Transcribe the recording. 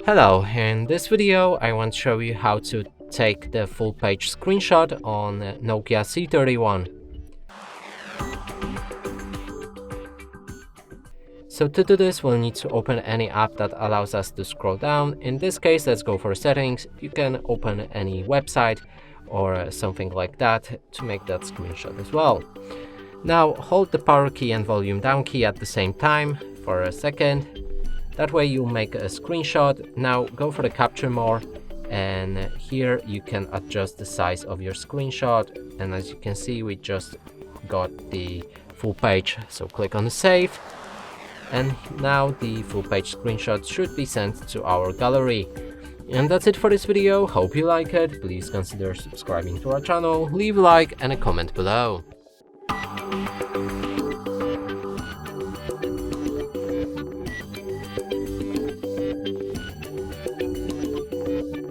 Hello, in this video I want to show you how to take the full page screenshot on Nokia C31. So to do this, we'll need to open any app that allows us to scroll down. In this case, let's go for settings. You can open any website or something like that to make that screenshot as well. Now hold the power key and volume down key at the same time for a second. That way you'll make a screenshot. Now go for the capture mode, and here you can adjust the size of your screenshot. And as you can see, we just got the full page. So click on save. And now the full page screenshot should be sent to our gallery. And that's it for this video. Hope you like it. Please consider subscribing to our channel, leave a like and a comment below.